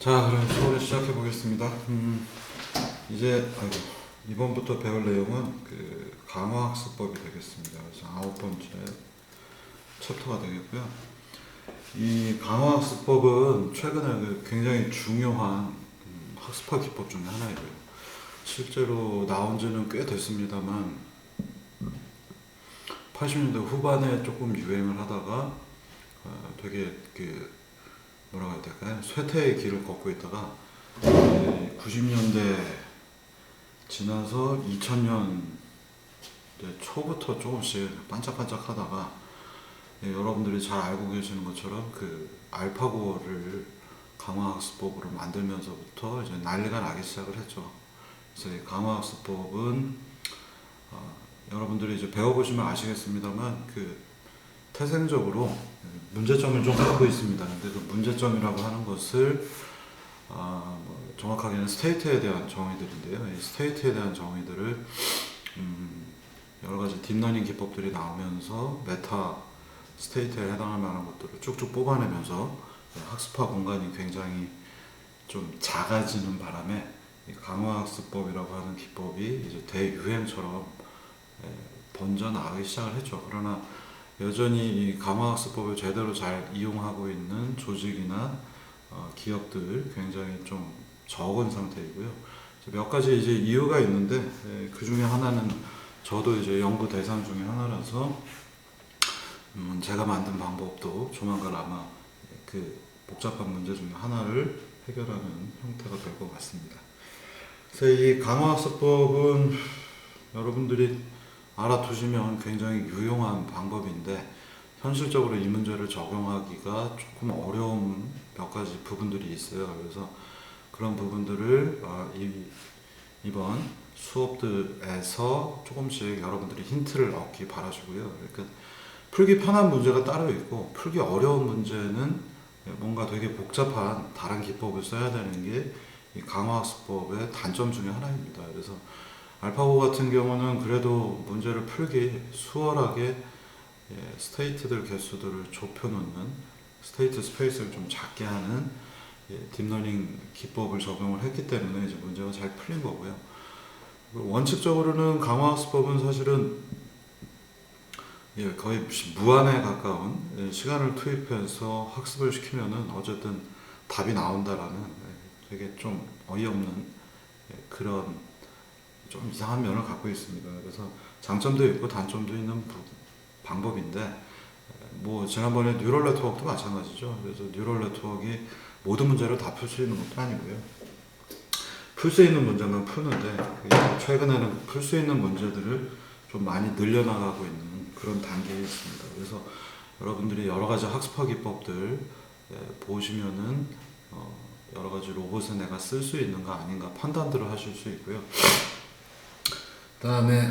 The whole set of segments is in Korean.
자, 그럼 수업을 시작해 보겠습니다. 이제 이번부터 배울 내용은 그 강화학습법이 되겠습니다. 그래서 9번째 챕터가 되겠고요. 이 강화학습법은 최근에 굉장히 중요한 학습화 기법 중에 하나이고요. 실제로 나온 지는 꽤 됐습니다만 80년대 후반에 조금 유행을 하다가 되게 뭐라고 해야 될까요? 쇠퇴의 길을 걷고 있다가 90년대 지나서 2000년 초부터 조금씩 반짝반짝 하다가 여러분들이 잘 알고 계시는 것처럼 그 알파고를 강화학습법으로 만들면서부터 이제 난리가 나기 시작을 했죠. 그래서 이 강화학습법은 여러분들이 이제 배워보시면 아시겠습니다만 그 태생적으로 문제점을 좀 갖고 있습니다. 근데 그 문제점이라고 하는 것을 정확하게는 스테이트에 대한 정의들인데요. 이 스테이트에 대한 정의들을 여러 가지 딥러닝 기법들이 나오면서 메타 스테이트에 해당할 만한 것들을 쭉쭉 뽑아내면서 학습화 공간이 굉장히 좀 작아지는 바람에 이 강화학습법이라고 하는 기법이 이제 대유행처럼 번져나가기 시작을 했죠. 그러나 여전히 이 강화학습법을 제대로 잘 이용하고 있는 조직이나 기업들 굉장히 좀 적은 상태이고요. 몇 가지 이제 이유가 있는데 그 중에 하나는 저도 이제 연구 대상 중에 하나라서 제가 만든 방법도 조만간 아마 그 복잡한 문제 중에 하나를 해결하는 형태가 될 것 같습니다. 그래서 이 강화학습법은 여러분들이 알아두시면 굉장히 유용한 방법인데 현실적으로 이 문제를 적용하기가 조금 어려운 몇 가지 부분들이 있어요. 그래서 그런 부분들을 이번 수업들에서 조금씩 여러분들이 힌트를 얻기 바라시고요. 그러니까 풀기 편한 문제가 따로 있고 풀기 어려운 문제는 뭔가 되게 복잡한 다른 기법을 써야 되는 게 이 강화학습법의 단점 중에 하나입니다. 그래서 알파고 같은 경우는 그래도 문제를 풀기 수월하게 스테이트들 개수들을 좁혀놓는 스테이트 스페이스를 좀 작게 하는 딥러닝 기법을 적용을 했기 때문에 이제 문제가 잘 풀린 거고요. 원칙적으로는 강화학습법은 사실은 거의 무한에 가까운 시간을 투입해서 학습을 시키면은 어쨌든 답이 나온다라는 되게 좀 어이없는 그런 좀 이상한 면을 갖고 있습니다. 그래서 장점도 있고 단점도 있는 방법인데 뭐 지난번에 뉴럴 네트워크도 마찬가지죠. 그래서 뉴럴 네트워크가 모든 문제를 다 풀 수 있는 것도 아니고요. 풀 수 있는 문제만 푸는데 최근에는 풀 수 있는 문제들을 좀 많이 늘려나가고 있는 그런 단계에 있습니다. 그래서 여러분들이 여러 가지 학습화 기법들 보시면은 여러 가지 로봇에 내가 쓸 수 있는가 아닌가 판단들을 하실 수 있고요. 그 다음에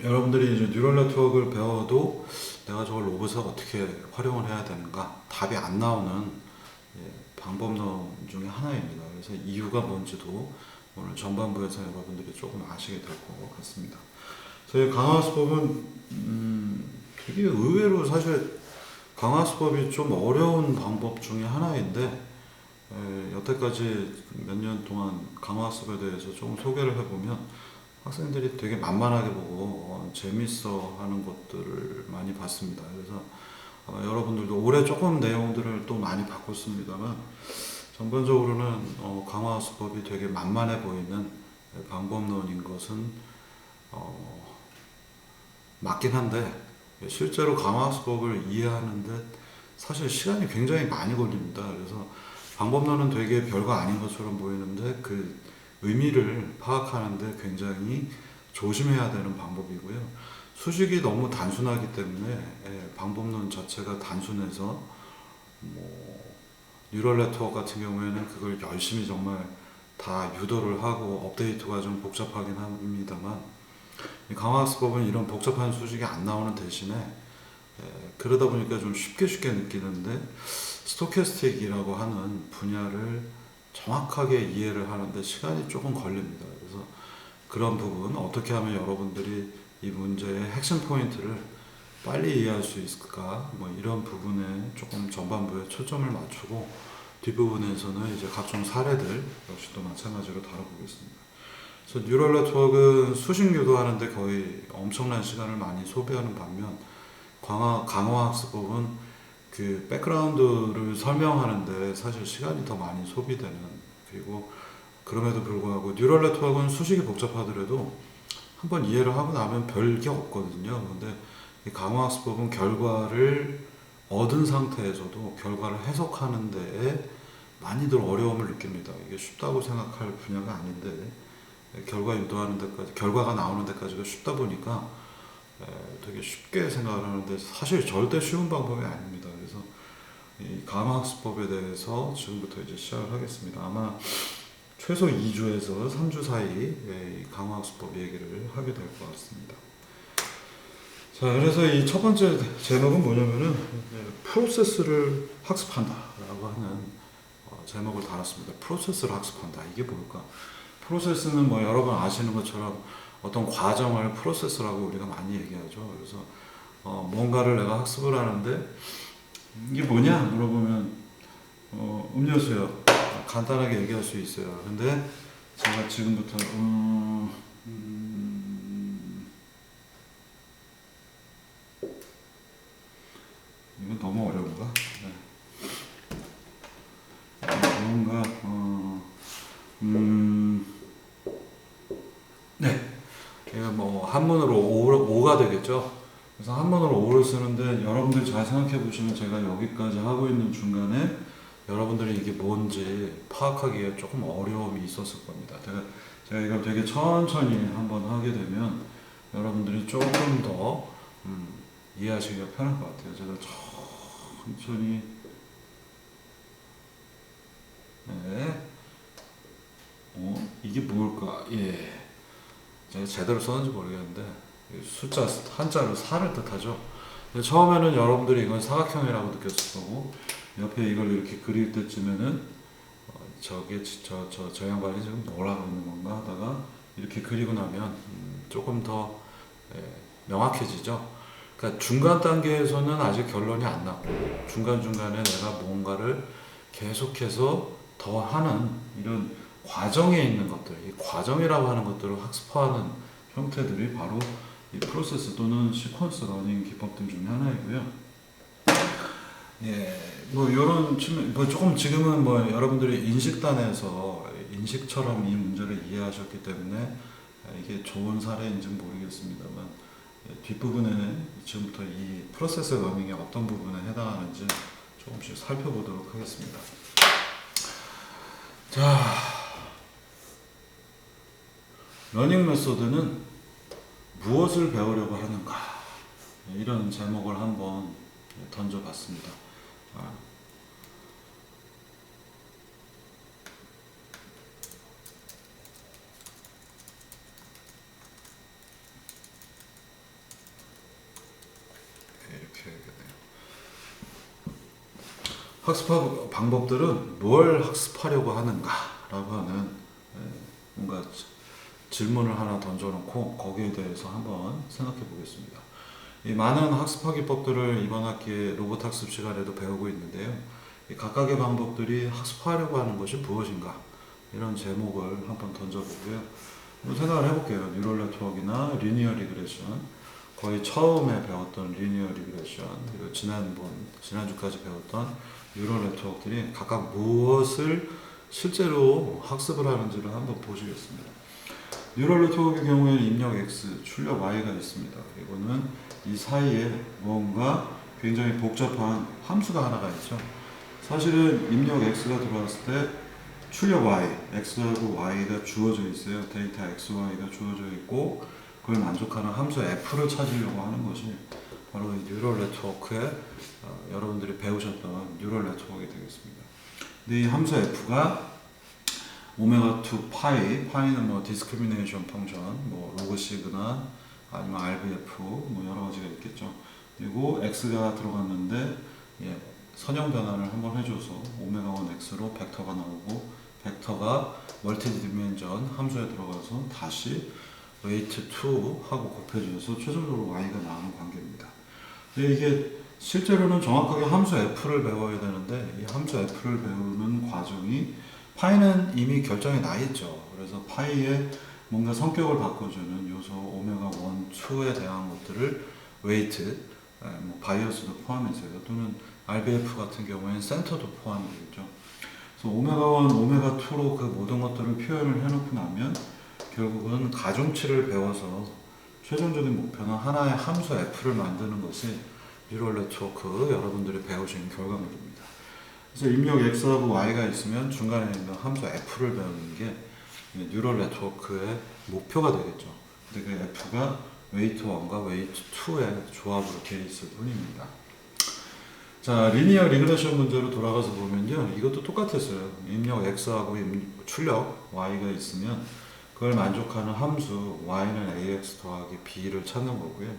여러분들이 이제 뉴럴 네트워크를 배워도 내가 저걸 로봇에 어떻게 활용을 해야 되는가 답이 안 나오는 방법론 중에 하나입니다. 그래서 이유가 뭔지도 오늘 전반부에서 여러분들이 조금 아시게 될 것 같습니다. 저희 강화학습법은 되게 의외로 사실 강화학습법이 좀 어려운 방법 중에 하나인데 여태까지 몇 년 동안 강화학습에 대해서 좀 소개를 해보면 학생들이 되게 만만하게 보고 재밌어 하는 것들을 많이 봤습니다. 그래서 여러분들도 올해 조금 내용들을 또 많이 바꿨습니다만 전반적으로는 강화학습법이 되게 만만해 보이는 방법론인 것은 맞긴 한데 실제로 강화학습법을 이해하는데 사실 시간이 굉장히 많이 걸립니다. 그래서 방법론은 되게 별거 아닌 것처럼 보이는데 그 의미를 파악하는데 굉장히 조심해야 되는 방법이고요. 수식이 너무 단순하기 때문에 방법론 자체가 단순해서 뉴럴 네트워크 같은 경우에는 그걸 열심히 정말 다 유도를 하고 업데이트가 좀 복잡하긴 합니다만 강화학습법은 이런 복잡한 수식이 안 나오는 대신에 그러다 보니까 좀 쉽게 느끼는데 스토캐스틱이라고 하는 분야를 정확하게 이해를 하는데 시간이 조금 걸립니다. 그래서 그런 부분 어떻게 하면 여러분들이 이 문제의 핵심 포인트를 빨리 이해할 수 있을까 이런 부분에 조금 전반부에 초점을 맞추고 뒷부분에서는 이제 각종 사례들 역시 또 마찬가지로 다뤄보겠습니다. 그래서 뉴럴 네트워크는 수식 유도하는데 거의 엄청난 시간을 많이 소비하는 반면 강화 학습법은 그 백그라운드를 설명하는데 사실 시간이 더 많이 소비되는, 그리고 그럼에도 불구하고 뉴럴 네트워크는 수식이 복잡하더라도 한번 이해를 하고 나면 별 게 없거든요. 근데 이 강화 학습법은 결과를 얻은 상태에서도 결과를 해석하는 데에 많이들 어려움을 느낍니다. 이게 쉽다고 생각할 분야가 아닌데 결과 유도하는 데까지, 결과가 나오는 데까지가 쉽다 보니까 되게 쉽게 생각을 하는데 사실 절대 쉬운 방법이 아닙니다. 그래서 이 강화학습법에 대해서 지금부터 이제 시작을 하겠습니다. 아마 최소 2주에서 3주 사이 이 강화학습법 얘기를 하게 될 것 같습니다. 자, 그래서 이 첫 번째 제목은 뭐냐면은 프로세스를 학습한다 라고 하는 제목을 달았습니다. 프로세스를 학습한다. 이게 뭘까? 프로세스는 뭐 여러분 아시는 것처럼 어떤 과정을 프로세스라고 우리가 많이 얘기하죠. 그래서 뭔가를 내가 학습을 하는데 이게 뭐냐 물어보면 음료수요. 간단하게 얘기할 수 있어요. 근데 제가 지금부터 이건 너무 어려운가? 네. 뭔가 네. 이거 뭐 한문으로 오가 되겠죠. 그래서 한문으로 오를 쓰는데 여러분들 잘 생각해 보시면 제가 여기까지 하고 있는 중간에 여러분들이 이게 뭔지 파악하기에 조금 어려움이 있었을 겁니다. 제가 이걸 되게 천천히 한번 하게 되면 여러분들이 조금 더 이해하시기가 편할 것 같아요. 제가 천천히 네. 이게 뭘까? 예. 제가 제대로 썼는지 모르겠는데 숫자 한자로 사를 뜻하죠. 처음에는 여러분들이 이건 사각형이라고 느꼈을 거고 옆에 이걸 이렇게 그릴 때쯤에는 저게 저 양반이 지금 뭐라고 있는 건가 하다가 이렇게 그리고 나면 조금 더 명확해지죠. 그러니까 중간 단계에서는 아직 결론이 안 나고 중간중간에 내가 뭔가를 계속해서 더 하는 이런 과정에 있는 것들, 이 과정이라고 하는 것들을 학습하는 형태들이 바로 이 프로세스 또는 시퀀스 러닝 기법들 중에 하나이고요. 예, 뭐 이런 측면, 뭐 조금 지금은 뭐 여러분들이 인식단에서 인식처럼 이 문제를 이해하셨기 때문에 이게 좋은 사례인지는 모르겠습니다만 뒷부분에 지금부터 이 프로세스 러닝의 어떤 부분에 해당하는지 조금씩 살펴보도록 하겠습니다. 자, 러닝 메소드는 무엇을 배우려고 하는가? 이런 제목을 한번 던져봤습니다. 이렇게 해야겠네요. 학습 방법들은 뭘 학습하려고 하는가라고 하는 뭔가 질문을 하나 던져놓고 거기에 대해서 한번 생각해 보겠습니다. 이 많은 학습 기법들을 이번 학기에 로봇 학습 시간에도 배우고 있는데요. 이 각각의 방법들이 학습하려고 하는 것이 무엇인가? 이런 제목을 한번 던져보고요. 생각을 해볼게요. 뉴럴 네트워크나 리니어 리그레션, 거의 처음에 배웠던 리니어 리그레션, 그리고 지난주까지 배웠던 뉴럴 네트워크들이 각각 무엇을 실제로 학습을 하는지를 한번 보시겠습니다. 뉴럴 네트워크의 경우에는 입력 X, 출력 Y가 있습니다. 이거는 이 사이에 뭔가 굉장히 복잡한 함수가 하나가 있죠. 사실은 입력 X가 들어왔을 때 출력 Y, X하고 Y가 주어져 있어요. 데이터 X, Y가 주어져 있고 그걸 만족하는 함수 F를 찾으려고 하는 것이 바로 이 뉴럴 네트워크의 여러분들이 배우셨던 뉴럴 네트워크가 되겠습니다. 근데 이 함수 F가 오메가2 파이, 파이는 뭐 디스크리미네이션 펑션, 뭐 로그 시그나 아니면 RBF 뭐 여러 가지가 있겠죠. 그리고 X가 들어갔는데 선형 변환을 한번 해줘서 오메가1 X로 벡터가 나오고 벡터가 멀티 디멘전 함수에 들어가서 다시 웨이트 2 하고 곱해져서 최종적으로 Y가 나오는 관계입니다. 근데 이게 실제로는 정확하게 함수 f를 배워야 되는데 이 함수 f를 배우는 과정이 파이는 이미 결정이 나 있죠. 그래서 파이에 뭔가 성격을 바꿔주는 요소 오메가 1, 2에 대한 것들을 웨이트, 뭐 바이어스도 포함해서요. 또는 RBF 같은 경우에는 센터도 포함이 되겠죠. 그래서 오메가 1, 오메가 2로 그 모든 것들을 표현을 해놓고 나면 결국은 가중치를 배워서 최종적인 목표는 하나의 함수 f를 만드는 것이 뉴럴 네트워크 여러분들이 배우시는 결과물입니다. 그래서 입력 x하고 y가 있으면 중간에 있는 함수 f를 배우는 게 뉴럴 네트워크의 목표가 되겠죠. 근데 그 f가 웨이트 1과 웨이트 2의 조합으로 되어 있을 뿐입니다. 자, 리니어 리그레션 문제로 돌아가서 보면요, 이것도 똑같았어요. 입력 x하고 출력 y가 있으면 그걸 만족하는 함수 y는 ax 더하기 b를 찾는 거고요.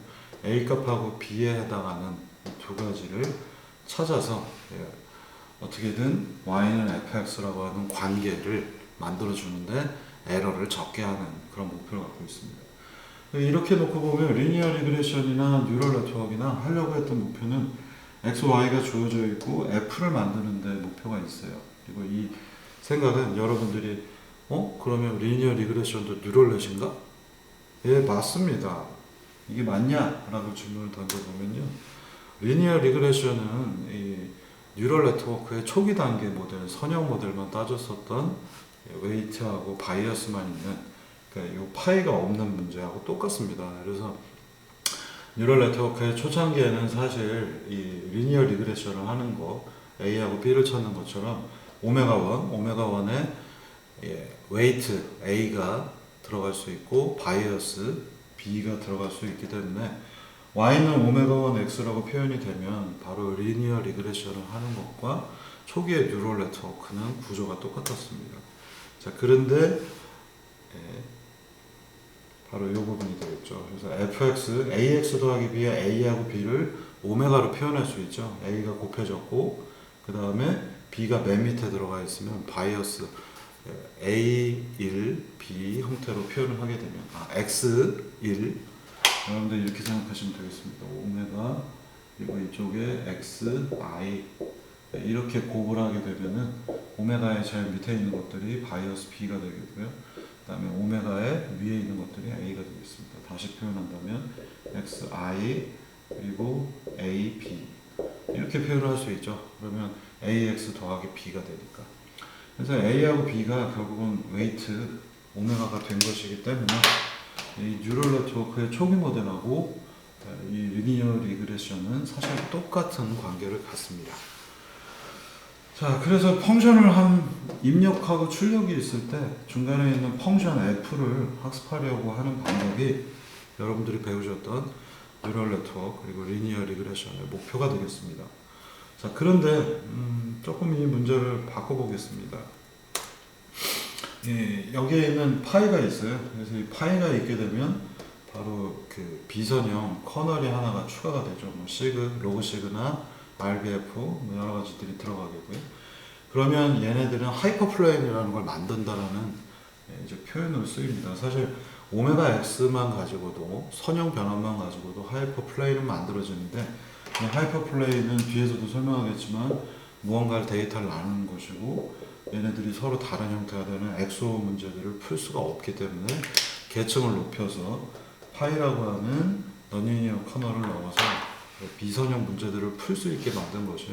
a 값하고 b에 해당하는 이 두 가지를 찾아서 어떻게든 y는 fx라고 하는 관계를 만들어 주는데 에러를 적게 하는 그런 목표를 갖고 있습니다. 이렇게 놓고 보면 리니어 리그레션이나 뉴럴 네트워크나 하려고 했던 목표는 x, y가 주어져 있고 f를 만드는 데 목표가 있어요. 그리고 이 생각은 여러분들이 그러면 리니어 리그레션도 뉴럴 넷인가? 예, 맞습니다. 이게 맞냐? 라고 질문을 던져보면요. 리니어 리그레션은 이 뉴럴 네트워크의 초기 단계 모델, 선형 모델만 따졌었던 웨이트하고 바이어스만 있는 그러니까 이 파이가 없는 문제하고 똑같습니다. 그래서 뉴럴 네트워크의 초창기에는 사실 이 리니어 리그레션을 하는 거 A하고 B를 찾는 것처럼 오메가 1, 오메가 1에 웨이트 A가 들어갈 수 있고 바이어스 B가 들어갈 수 있기 때문에 Y는 오메가 1 X라고 표현이 되면 바로 리니어 리그레션을 하는 것과 초기의 뉴럴 네트워크는 구조가 똑같았습니다. 자, 그런데 바로 이 부분이 되겠죠. 그래서 fx, ax 더하기 b의 a하고 b를 오메가로 표현할 수 있죠. a가 곱해졌고 그 다음에 b가 맨 밑에 들어가 있으면 바이어스 a1, b 형태로 표현을 하게 되면 x1 여러분들 이렇게 생각하시면 되겠습니다. 오메가 그리고 이쪽에 x, i 이렇게 곱을 하게 되면은 오메가의 제일 밑에 있는 것들이 바이어스 b가 되겠고요. 그 다음에 오메가의 위에 있는 것들이 a가 되겠습니다. 다시 표현한다면 xi 그리고 ab 이렇게 표현할 수 있죠. 그러면 ax 더하기 b가 되니까. 그래서 a하고 b가 결국은 웨이트 오메가가 된 것이기 때문에 이 뉴럴 네트워크의 초기 모델하고 이 리니어 리그레션은 사실 똑같은 관계를 갖습니다. 자, 그래서 펑션을 입력하고 출력이 있을 때 중간에 있는 펑션 f를 학습하려고 하는 방법이 여러분들이 배우셨던 뉴럴 네트워크 그리고 리니어 리그레션의 목표가 되겠습니다. 자, 그런데 조금 이 문제를 바꿔보겠습니다. 여기에 있는 파이가 있어요. 그래서 이 파이가 있게 되면 바로 그 비선형 커널이 하나가 추가가 되죠. 뭐 시그, 로그 시그나 RBF 뭐 여러 가지들이 들어가겠고요. 그러면 얘네들은 하이퍼플레인이라는 걸 만든다라는 이제 표현으로 쓰입니다. 사실 오메가 X만 가지고도 선형 변환만 가지고도 하이퍼플레인은 만들어지는데 이 하이퍼플레인은 뒤에서도 설명하겠지만 무언가를 데이터를 나누는 것이고 얘네들이 서로 다른 형태가 되는 엑소 문제들을 풀 수가 없기 때문에 계층을 높여서 파이라고 하는 너니니어 커널을 넣어서 비선형 문제들을 풀 수 있게 만든 것이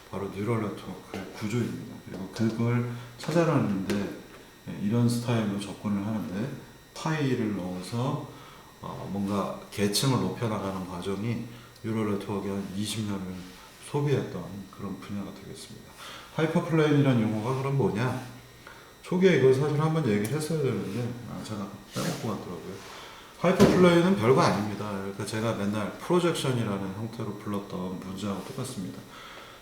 바로 뉴럴 네트워크의 구조입니다. 그리고 그걸 찾아내는데 이런 스타일로 접근을 하는데 파이를 넣어서 뭔가 계층을 높여나가는 과정이 뉴럴 네트워크의 한 20년을 소비했던 그런 분야가 되겠습니다. 하이퍼플레인이라는 용어가 그럼 뭐냐? 초기에 이걸 사실 한번 얘기를 했어야 되는데 제가 빼먹고 갔더라고요. 하이퍼플레인은 별거 아닙니다. 그러니까 제가 맨날 프로젝션이라는 형태로 불렀던 문제하고 똑같습니다.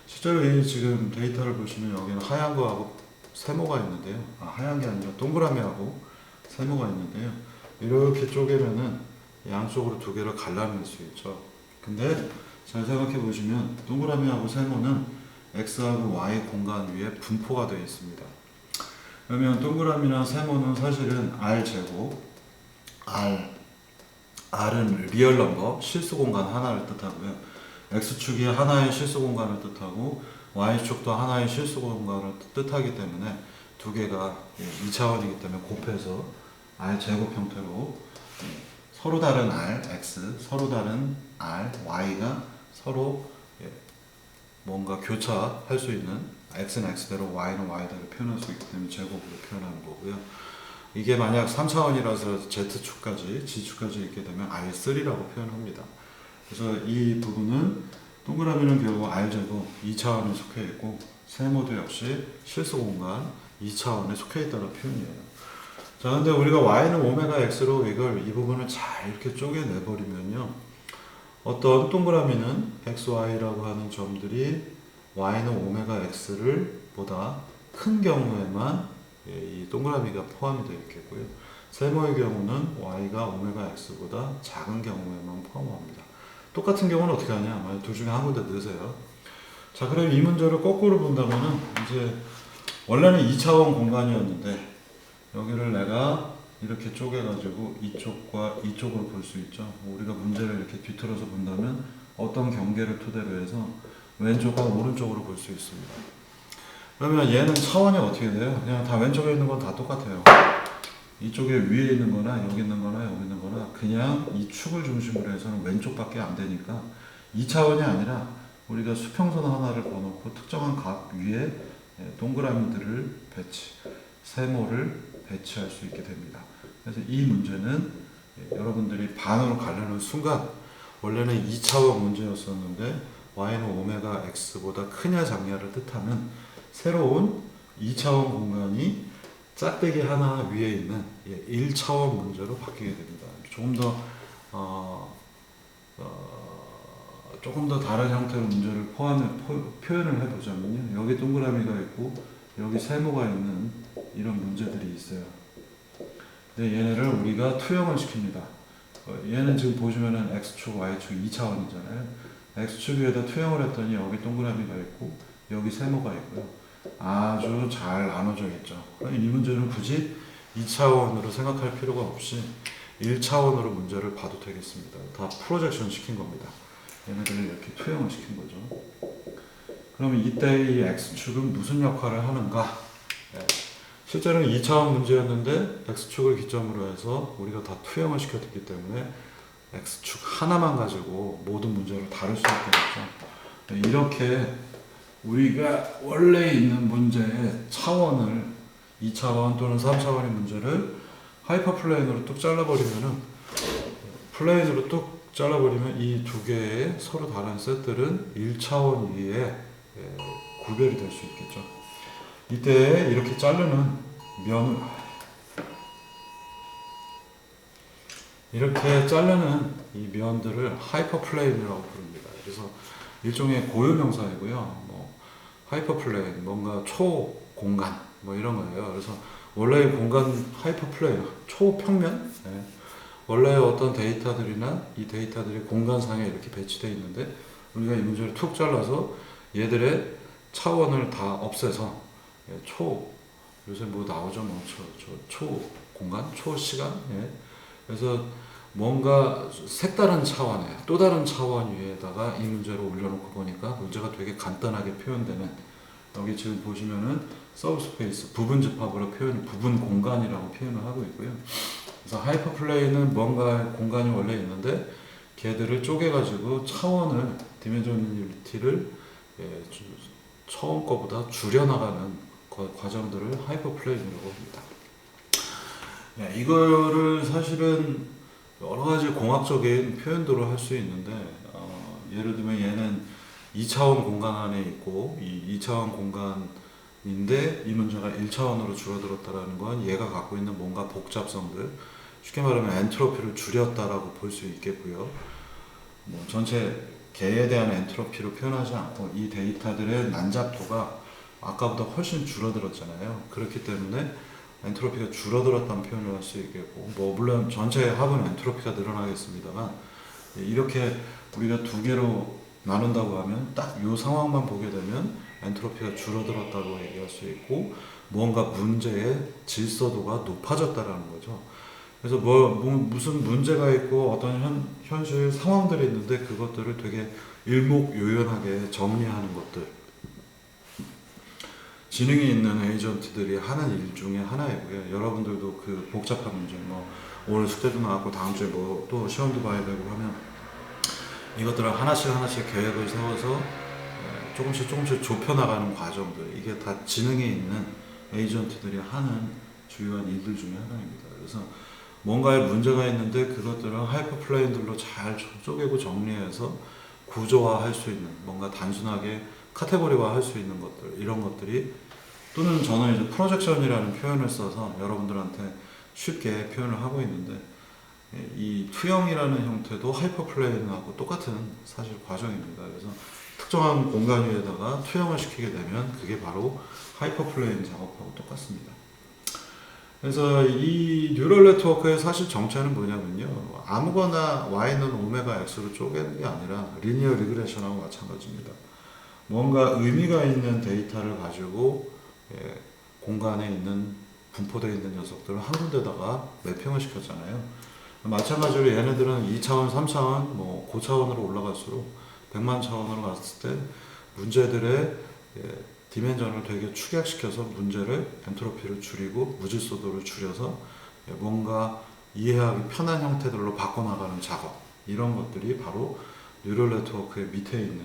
실제로 이 지금 데이터를 보시면 여기는 하얀 거하고 세모가 있는데요. 하얀 게 아니라 동그라미하고 세모가 있는데요. 이렇게 쪼개면은 양쪽으로 두 개를 갈라낼 수 있죠. 근데 잘 생각해 보시면 동그라미하고 세모는 x하고 y 공간 위에 분포가 되어 있습니다. 그러면 동그라미나 세모는 사실은 r 제곱, r은 리얼 넘버, 실수 공간 하나를 뜻하고요. X축이 하나의 실수 공간을 뜻하고 Y축도 하나의 실수 공간을 뜻하기 때문에 두 개가 2차원이기 때문에 곱해서 R 제곱 형태로 서로 다른 R, X, 서로 다른 R, Y가 서로 뭔가 교차할 수 있는 X는 X대로 Y는 Y대로 표현할 수 있기 때문에 제곱으로 표현하는 거고요. 이게 만약 3차원이라서 Z축까지, G축까지 있게 되면 R3라고 표현합니다. 그래서 이 부분은 동그라미는 결국 R제곱 2차원에 속해 있고 세모도 역시 실수 공간 2차원에 속해 있다는 표현이에요. 자, 근데 우리가 Y는 오메가 X로 이 부분을 잘 이렇게 쪼개내 버리면요. 어떤 동그라미는 XY라고 하는 점들이 Y는 오메가 X를 보다 큰 경우에만 이 동그라미가 포함이 되어 있겠고요. 세모의 경우는 Y가 오메가 X보다 작은 경우에만 포함합니다. 똑같은 경우는 어떻게 하냐? 둘 중에 한 군데 넣으세요. 자, 그럼 이 문제를 거꾸로 본다면은 이제 원래는 2차원 공간이었는데 여기를 내가 이렇게 쪼개가지고 이쪽과 이쪽으로 볼 수 있죠. 우리가 문제를 이렇게 뒤틀어서 본다면 어떤 경계를 토대로 해서 왼쪽과 오른쪽으로 볼 수 있습니다. 그러면 얘는 차원이 어떻게 돼요? 그냥 다 왼쪽에 있는 건 다 똑같아요. 이쪽에 위에 있는 거나 여기 있는 거나 여기 있는 거나 그냥 이 축을 중심으로 해서는 왼쪽밖에 안 되니까 2차원이 아니라 우리가 수평선 하나를 꺼놓고 특정한 각 위에 동그라미들을 세모를 배치할 수 있게 됩니다. 그래서 이 문제는 여러분들이 반으로 가려는 순간 원래는 2차원 문제였었는데 Y는 오메가 X보다 크냐 작냐를 뜻하는 새로운 2차원 공간이 짝대기 하나 위에 있는 1차원 문제로 바뀌게 됩니다. 조금 더 다른 형태의 문제를 표현을 해보자면요. 여기 동그라미가 있고 여기 세모가 있는 이런 문제들이 있어요. 근데 얘네를 우리가 투영을 시킵니다. 얘는 지금 보시면은 X축, Y축 2차원이잖아요. X축 위에다 투영을 했더니 여기 동그라미가 있고 여기 세모가 있고요. 아주 잘 나눠져 있죠. 이 문제는 굳이 2차원으로 생각할 필요가 없이 1차원으로 문제를 봐도 되겠습니다. 다 프로젝션 시킨 겁니다. 얘네들을 이렇게 투영을 시킨 거죠. 그러면 이때 이 X축은 무슨 역할을 하는가? 실제로는 2차원 문제였는데 X축을 기점으로 해서 우리가 다 투영을 시켰기 때문에 X축 하나만 가지고 모든 문제를 다룰 수 있게 됐죠. 이렇게 우리가 원래 있는 문제의 차원을 2차원 또는 3차원의 문제를 하이퍼플레인으로 뚝 잘라버리면은 플레인으로 뚝 잘라버리면 이 두 개의 서로 다른 셋들은 1차원 위에 구별이 될 수 있겠죠. 이때 이렇게 자르는 이 면들을 하이퍼플레인이라고 부릅니다. 그래서 일종의 고유명사이고요. 하이퍼플레인, 뭔가 초공간, 이런 거예요. 그래서 원래의 공간 하이퍼플레인, 초평면? 원래 어떤 데이터들이나 이 데이터들이 공간상에 이렇게 배치되어 있는데 우리가 이 문제를 툭 잘라서 얘들의 차원을 다 없애서 요새 나오죠? 초공간, 초시간? 그래서 뭔가 색다른 차원에 또 다른 차원 위에다가 이 문제를 올려놓고 보니까 문제가 되게 간단하게 표현되는, 여기 지금 보시면은 서브스페이스 부분 집합으로 부분 공간이라고 표현을 하고 있고요. 그래서 하이퍼플레인은 뭔가 공간이 원래 있는데 걔들을 쪼개가지고 차원을 디멘저널리티를 처음 거보다 줄여나가는 과정들을 하이퍼플레인이라고 합니다. 이거를 사실은 여러 가지 공학적인 표현들을 할 수 있는데, 예를 들면 얘는 2차원 공간 안에 있고 이 2차원 공간인데 이 문제가 1차원으로 줄어들었다라는 건 얘가 갖고 있는 뭔가 복잡성들, 쉽게 말하면 엔트로피를 줄였다라고 볼 수 있겠고요. 전체 개에 대한 엔트로피로 표현하지 않고 이 데이터들의 난잡도가 아까보다 훨씬 줄어들었잖아요. 그렇기 때문에 엔트로피가 줄어들었다는 표현을 할 수 있겠고, 물론 전체 합은 엔트로피가 늘어나겠습니다만, 이렇게 우리가 두 개로 나눈다고 하면 딱 이 상황만 보게 되면 엔트로피가 줄어들었다고 얘기할 수 있고, 뭔가 문제의 질서도가 높아졌다라는 거죠. 그래서 무슨 문제가 있고 어떤 현실 상황들이 있는데 그것들을 되게 일목요연하게 정리하는 것들. 지능이 있는 에이전트들이 하는 일 중에 하나이고요. 여러분들도 그 복잡한 문제, 오늘 숙제도 나왔고 다음 주에 또 시험도 봐야 되고 하면 이것들을 하나씩 계획을 세워서 조금씩 좁혀나가는 과정들, 이게 다 지능이 있는 에이전트들이 하는 주요한 일들 중에 하나입니다. 그래서 뭔가에 문제가 있는데 그것들을 하이퍼플레인들로 잘 쪼개고 정리해서 구조화할 수 있는, 뭔가 단순하게 카테고리화 할 수 있는 것들, 이런 것들이, 또는 저는 이제 프로젝션이라는 표현을 써서 여러분들한테 쉽게 표현을 하고 있는데, 이 투영이라는 형태도 하이퍼플레인하고 똑같은 사실 과정입니다. 그래서 특정한 공간 위에다가 투영을 시키게 되면 그게 바로 하이퍼플레인 작업하고 똑같습니다. 그래서 이 뉴럴 네트워크의 사실 정체는 뭐냐면요, 아무거나 y는 오메가 x로 쪼개는 게 아니라 리니어 리그레션하고 마찬가지입니다. 뭔가 의미가 있는 데이터를 가지고 공간에 있는 분포되어 있는 녀석들을 한 군데다가 매핑을 시켰잖아요. 마찬가지로 얘네들은 2차원, 3차원, 고차원으로 올라갈수록 100만 차원으로 갔을 때 문제들의 디멘전을 되게 축약시켜서 문제를, 엔트로피를 줄이고 무질서도를 줄여서 뭔가 이해하기 편한 형태들로 바꿔나가는 작업, 이런 것들이 바로 뉴럴 네트워크의 밑에 있는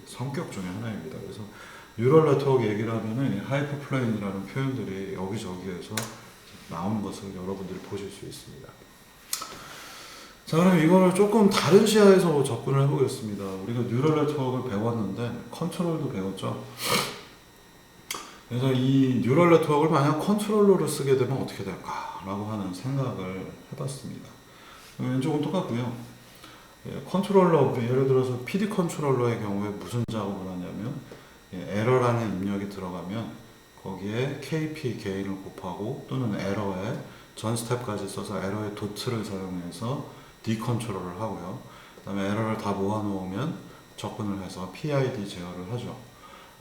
성격 중에 하나입니다. 그래서 뉴럴 네트워크 얘기를 하면은 하이퍼플레인이라는 표현들이 여기저기에서 나오는 것을 여러분들이 보실 수 있습니다. 자, 그럼 이거를 조금 다른 시야에서 접근을 해보겠습니다. 우리가 뉴럴 네트워크를 배웠는데 컨트롤도 배웠죠. 그래서 이 뉴럴 네트워크를 만약 컨트롤러로 쓰게 되면 어떻게 될까라고 하는 생각을 해봤습니다. 왼쪽은 똑같고요. 컨트롤러, 예를 들어서 PD 컨트롤러의 경우에 무슨 작업을 하냐면, 에러라는 입력이 들어가면 거기에 KP 게인을 곱하고, 또는 에러에 전 스텝까지 써서 에러의 도트를 사용해서 디컨트롤을 하고요. 그 다음에 에러를 다 모아놓으면 접근을 해서 PID 제어를 하죠.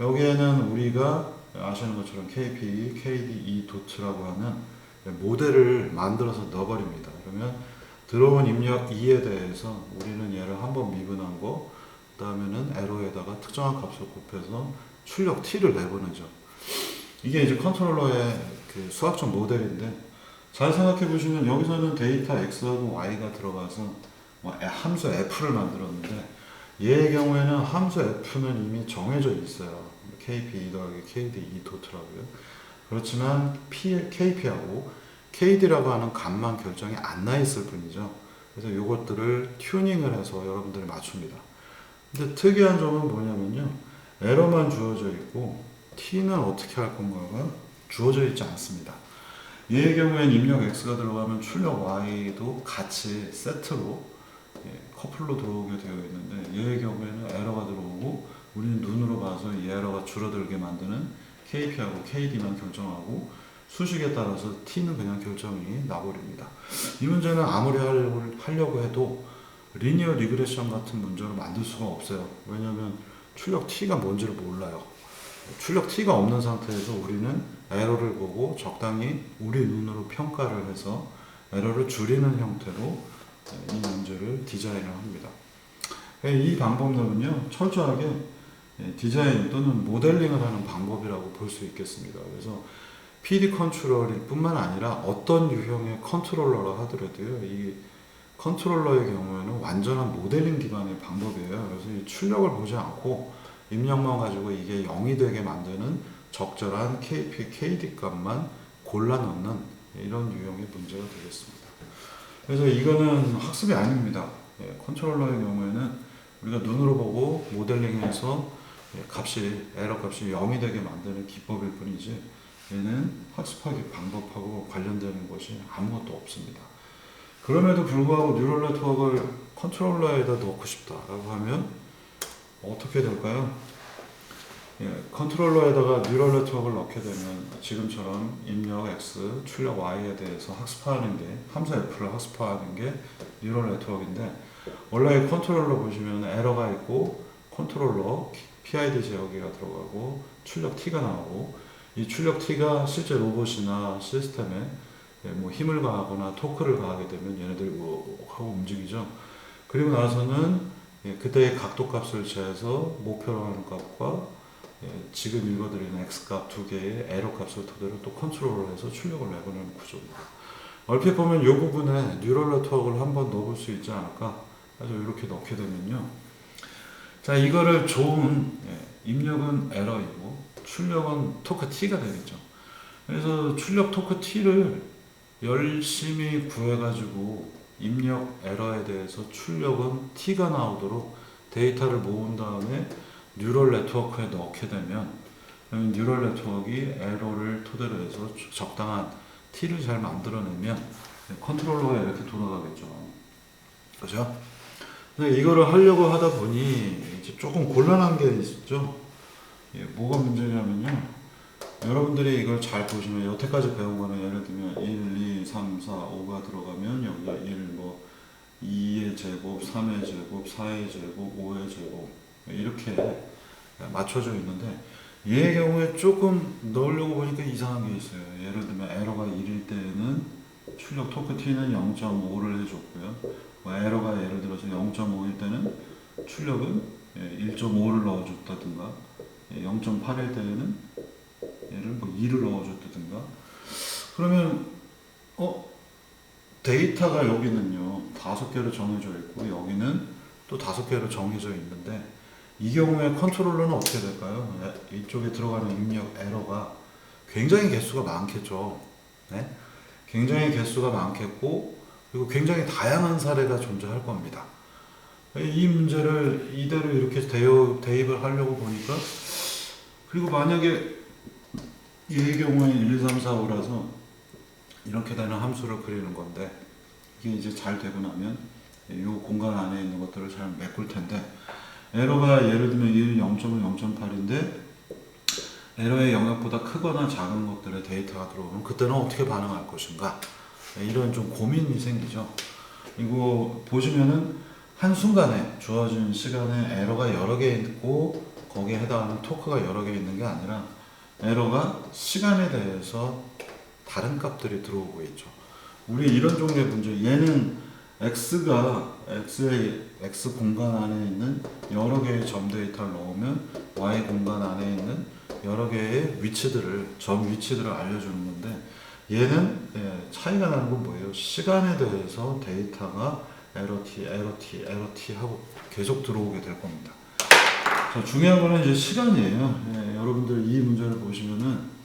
여기에는 우리가 아시는 것처럼 KP, KDE 도트라고 하는 모델을 만들어서 넣어버립니다. 그러면 들어온 입력 2에 대해서 우리는 얘를 한번 미분한 거, 그 다음에는 에러에다가 특정한 값을 곱해서 출력 T를 내보내죠. 이게 이제 컨트롤러의 그 수학적 모델인데, 잘 생각해 보시면 여기서는 데이터 X하고 Y가 들어가서 함수 F를 만들었는데, 얘의 경우에는 함수 F는 이미 정해져 있어요. KP 더하기 KD 도트라고요. 그렇지만 KP하고 KD라고 하는 값만 결정이 안 나 있을 뿐이죠. 그래서 이것들을 튜닝을 해서 여러분들이 맞춥니다. 근데 특이한 점은 뭐냐면요, 에러만 주어져 있고 T는 어떻게 할 건가가 주어져 있지 않습니다. 얘의 경우에는 입력 X가 들어가면 출력 Y도 같이 세트로 커플로 들어오게 되어 있는데, 얘의 경우에는 에러가 들어오고 우리는 눈으로 봐서 이 에러가 줄어들게 만드는 KP하고 KD만 결정하고, 수식에 따라서 T는 그냥 결정이 나버립니다. 이 문제는 아무리 하려고 해도 리니어 리그레션 같은 문제를 만들 수가 없어요. 왜냐하면 출력 T가 뭔지를 몰라요. 출력 T가 없는 상태에서 우리는 에러를 보고 적당히 우리 눈으로 평가를 해서 에러를 줄이는 형태로 이 문제를 디자인을 합니다. 이 방법론은요, 철저하게 디자인 또는 모델링을 하는 방법이라고 볼 수 있겠습니다. 그래서 PD 컨트롤일 뿐만 아니라 어떤 유형의 컨트롤러라 하더라도요, 이 컨트롤러의 경우에는 완전한 모델링 기반의 방법이에요. 그래서 이 출력을 보지 않고 입력만 가지고 이게 0이 되게 만드는 적절한 KP, KD 값만 골라 넣는 이런 유형의 문제가 되겠습니다. 그래서 이거는 학습이 아닙니다. 컨트롤러의 경우에는 우리가 눈으로 보고 모델링해서 에러 값이 0이 되게 만드는 기법일 뿐이지, 얘는 학습하기 방법하고 관련되는 것이 아무것도 없습니다. 그럼에도 불구하고 뉴럴 네트워크를 컨트롤러에다 넣고 싶다라고 하면 어떻게 될까요? 컨트롤러에다가 뉴럴 네트워크를 넣게 되면 지금처럼 입력 X, 출력 Y에 대해서 학습하는 게, 함수 F를 학습하는 게 뉴럴 네트워크인데, 원래 컨트롤러 보시면 에러가 있고 컨트롤러 PID 제어기가 들어가고 출력 T가 나오고, 이 출력 T가 실제 로봇이나 시스템에 뭐 힘을 가하거나 토크를 가하게 되면 얘네들이 하고 움직이죠. 그리고 나서는 그때의 각도 값을 재서 목표로 하는 값과 지금 읽어드리는 X값 두 개의 에러 값을 토대로 또 컨트롤을 해서 출력을 내보내는 구조입니다. 얼핏 보면 이 부분에 뉴럴 네트워크를 한번 넣어볼 수 있지 않을까. 그래서 이렇게 넣게 되면요. 자, 이거를 좋은 입력은 에러이고 출력은 토크 T가 되겠죠. 그래서 출력 토크 T를 열심히 구해가지고 입력 에러에 대해서 출력은 T가 나오도록 데이터를 모은 다음에 뉴럴 네트워크에 넣게 되면 뉴럴 네트워크가 에러를 토대로 해서 적당한 T를 잘 만들어내면 컨트롤러가 이렇게 돌아가겠죠. 그죠? 근데 이거를 하려고 하다 보니 이제 조금 곤란한 게 있죠. 뭐가 문제냐면요. 여러분들이 이걸 잘 보시면 여태까지 배운 거는 예를 들면 1, 2, 3, 4, 5가 들어가면 여기가 1, 뭐 2의 제곱, 3의 제곱, 4의 제곱, 5의 제곱 이렇게 맞춰져 있는데 얘의 경우에 조금 넣으려고 보니까 이상한 게 있어요. 예를 들면 에러가 1일 때는 출력 토크 T는 0.5를 해줬고요. 뭐 에러가 예를 들어서 0.5일 때는 출력은 1.5를 넣어줬다든가 0.8일 때는 얘를 뭐 2를 넣어줬다든가 그러면 데이터가 여기는요 5개로 정해져 있고 여기는 또 5개로 정해져 있는데 이 경우에 컨트롤러는 어떻게 될까요? 이쪽에 들어가는 입력 에러가 굉장히 개수가 많겠죠. 네? 굉장히 개수가 많겠고 그리고 굉장히 다양한 사례가 존재할 겁니다. 이 문제를 이대로 이렇게 대입을 하려고 보니까 그리고 만약에 얘의 경우에 1, 2, 3, 4, 5라서 이렇게 되는 함수를 그리는 건데 이게 이제 잘 되고 나면 이 공간 안에 있는 것들을 잘 메꿀 텐데 에러가 예를 들면 1, 0.5, 0.8인데 에러의 영역보다 크거나 작은 것들의 데이터가 들어오면 그때는 어떻게 반응할 것인가 이런 좀 고민이 생기죠. 이거 보시면은 한순간에 주어진 시간에 에러가 여러 개 있고 거기에 해당하는 토크가 여러 개 있는 게 아니라 에러가 시간에 대해서 다른 값들이 들어오고 있죠. 우리 이런 종류의 문제, 얘는 x가 x 공간 안에 있는 여러 개의 점 데이터를 넣으면 y 공간 안에 있는 여러 개의 점 위치들을 알려주는 건데 얘는 차이가 나는 건 뭐예요? 시간에 대해서 데이터가 에러 t 하고 계속 들어오게 될 겁니다. 자, 중요한 거는 이제 시간이에요. 여러분들 이 문제를 보시면은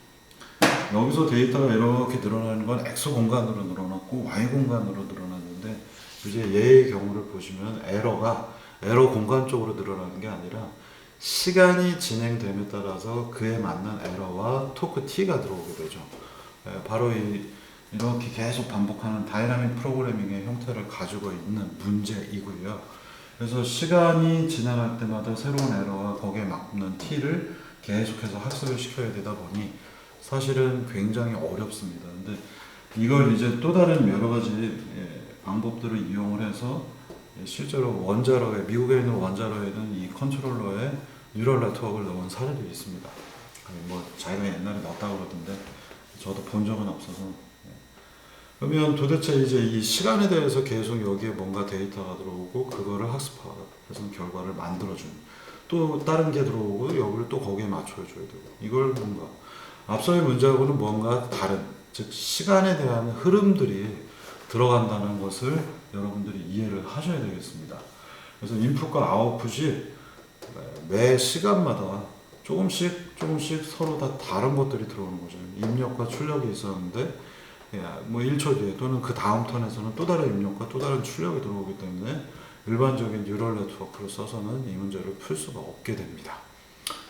여기서 데이터가 이렇게 늘어나는 건 x 공간으로 늘어났고 y 공간으로 늘어났는데 이제 얘의 경우를 보시면 에러 공간 쪽으로 늘어나는 게 아니라 시간이 진행됨에 따라서 그에 맞는 에러와 토크 t가 들어오게 되죠. 바로 이렇게 계속 반복하는 다이나믹 프로그래밍의 형태를 가지고 있는 문제이고요. 그래서 시간이 지나갈 때마다 새로운 에러와 거기에 맞는 t를 계속해서 학습을 시켜야 되다 보니 사실은 굉장히 어렵습니다. 근데 이걸 이제 또 다른 여러 가지 방법들을 이용을 해서 실제로 미국에 있는 원자로에는 이 컨트롤러에 뉴럴 네트워크를 넣은 사례도 있습니다. 뭐 자기가 옛날에 넣었다고 그러던데 저도 본 적은 없어서. 그러면 도대체 이제 이 시간에 대해서 계속 여기에 뭔가 데이터가 들어오고 그거를 학습해서 결과를 만들어주는 또 다른 게 들어오고 여기를 또 거기에 맞춰줘야 되고 이걸 뭔가 앞서의 문제하고는 뭔가 다른 즉 시간에 대한 흐름들이 들어간다는 것을 여러분들이 이해를 하셔야 되겠습니다. 그래서 인풋과 아웃풋이 매 시간마다 조금씩 서로 다 다른 것들이 들어오는 거죠. 입력과 출력이 있었는데 뭐 1초 뒤에 또는 그 다음 턴에서는 또 다른 입력과 또 다른 출력이 들어오기 때문에 일반적인 뉴럴 네트워크를 써서는 이 문제를 풀 수가 없게 됩니다.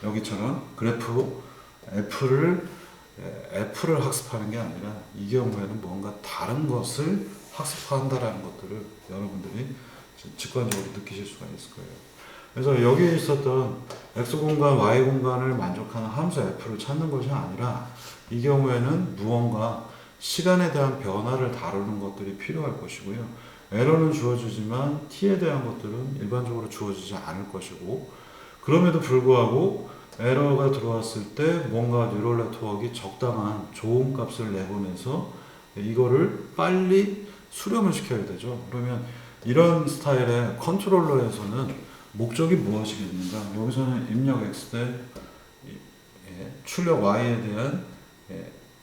여기처럼 그래프로 F를 학습하는 게 아니라 이 경우에는 뭔가 다른 것을 학습한다라는 것들을 여러분들이 직관적으로 느끼실 수가 있을 거예요. 그래서 여기에 있었던 X 공간, Y 공간을 만족하는 함수 F를 찾는 것이 아니라 이 경우에는 무언가 시간에 대한 변화를 다루는 것들이 필요할 것이고요. 에러는 주어지지만 t에 대한 것들은 일반적으로 주어지지 않을 것이고 그럼에도 불구하고 에러가 들어왔을 때 뭔가 뉴럴 네트워크가 적당한 좋은 값을 내보내서 이거를 빨리 수렴을 시켜야 되죠. 그러면 이런 스타일의 컨트롤러에서는 목적이 무엇이겠는가? 여기서는 입력 X 대 출력 Y에 대한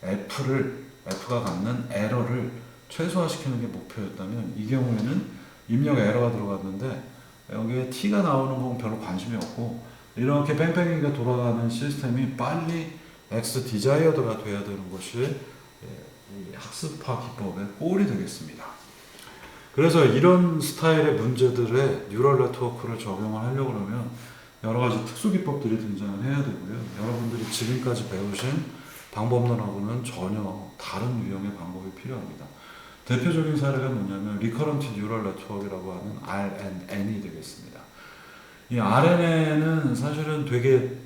F가 갖는 에러를 최소화시키는 게 목표였다면, 이 경우에는 입력 에러가 들어갔는데 여기에 T가 나오는 건 별로 관심이 없고, 이렇게 뺑뺑이가 돌아가는 시스템이 빨리 X 디자이어드가 돼야 되는 것이 이 학습화 기법의 꼴이 되겠습니다. 그래서 이런 스타일의 문제들에 뉴럴 네트워크를 적용을 하려고 그러면 여러 가지 특수 기법들이 등장을 해야 되고요. 여러분들이 지금까지 배우신 방법론하고는 전혀 다른 유형의 방법이 필요합니다. 대표적인 사례가 뭐냐면 리커런트 뉴럴 네트워크라고 하는 RNN이 되겠습니다. 이 RNN은 사실은 되게,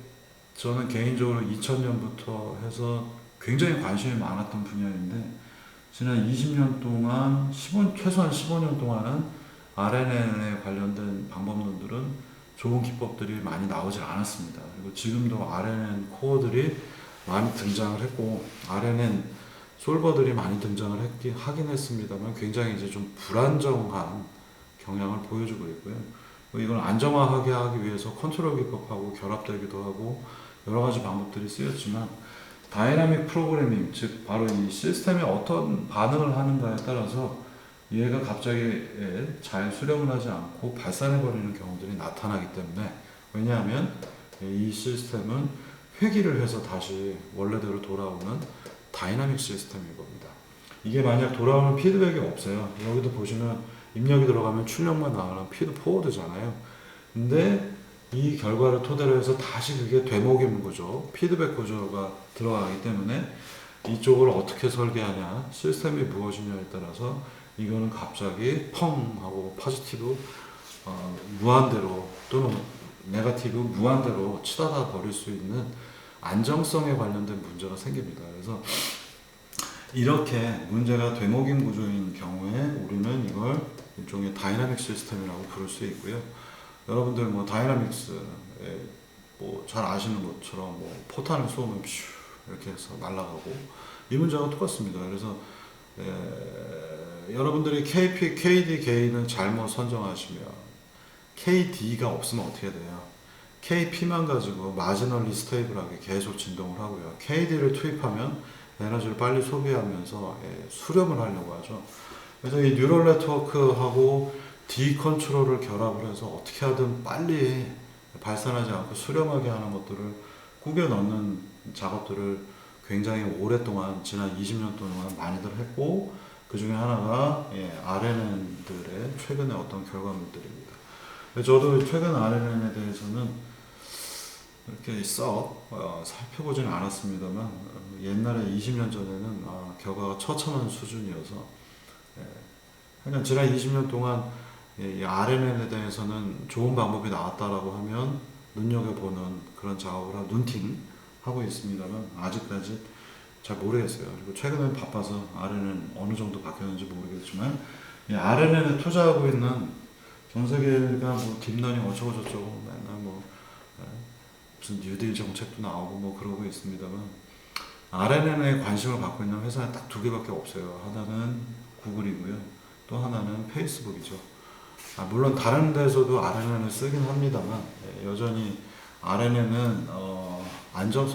저는 개인적으로 2000년부터 해서 굉장히 관심이 많았던 분야인데, 지난 20년 동안 최소한 15년 동안은 RNN에 관련된 방법론들은 좋은 기법들이 많이 나오질 않았습니다. 그리고 지금도 RNN 코어들이 많이 등장을 했고, RNN 솔버들이 많이 등장을 하긴 했습니다만 굉장히 이제 좀 불안정한 경향을 보여주고 있고요. 이걸 안정화하게 하기 위해서 컨트롤 기법하고 결합되기도 하고 여러 가지 방법들이 쓰였지만, 다이나믹 프로그래밍, 즉 바로 이 시스템이 어떤 반응을 하는가에 따라서 얘가 갑자기 잘 수렴을 하지 않고 발산해버리는 경우들이 나타나기 때문에, 왜냐하면 이 시스템은 회귀를 해서 다시 원래대로 돌아오는 다이나믹 시스템인 겁니다. 이게 만약 돌아오는 피드백이 없어요. 여기도 보시면 입력이 들어가면 출력만 나오는 피드 포워드잖아요. 근데 이 결과를 토대로 해서 다시 그게 되먹이는 구조, 피드백 구조가 들어가기 때문에 이쪽을 어떻게 설계하냐, 시스템이 무엇이냐에 따라서 이거는 갑자기 펑 하고 포지티브 무한대로 또는 네거티브 무한대로 치닫아 버릴 수 있는 안정성에 관련된 문제가 생깁니다. 그래서 이렇게 문제가 되먹임 구조인 경우에 우리는 이걸 일종의 다이나믹 시스템이라고 부를 수 있고요. 여러분들 뭐 다이나믹스 뭐 잘 아시는 것처럼 뭐 포탄을 쏘면 슈 이렇게 해서 날아가고, 이 문제가 똑같습니다. 그래서 여러분들이 KP, KD 게인을 잘못 선정하시면 KD가 없으면 어떻게 돼요? KP만 가지고 마지널리 스테이블하게 계속 진동을 하고요. KD를 투입하면 에너지를 빨리 소비하면서 수렴을 하려고 하죠. 그래서 이 뉴럴 네트워크하고 D 컨트롤을 결합을 해서 어떻게 하든 빨리 발산하지 않고 수렴하게 하는 것들을 꾸겨 넣는 작업들을 굉장히 오랫동안, 지난 20년 동안 많이들 했고, 그 중에 하나가 RNN들의 최근의 어떤 결과물들입니다. 저도 최근 RNN에 대해서는 이렇게 살펴보지는 않았습니다만, 옛날에 20년 전에는 결과가 처참한 수준이어서, 그냥 지난 20년 동안 이 RNN에 대해서는 좋은 방법이 나왔다라고 하면 눈여겨보는 그런 작업을 눈팅 하고 있습니다만, 아직까지 잘 모르겠어요. 그리고 최근에 바빠서 RNN 어느 정도 바뀌었는지 모르겠지만, 이 RNN에 투자하고 있는 전 세계가 뭐 딥러닝 어쩌고 저쩌고 맨날 뭐 무슨 뉴딜 정책도 나오고 뭐 그러고 있습니다만, RNN에 관심을 갖고 있는 회사는 딱 두 개밖에 없어요. 하나는 구글이고요, 또 하나는 페이스북이죠. 물론 다른 데서도 RNN을 쓰긴 합니다만, 여전히 RNN은 안정성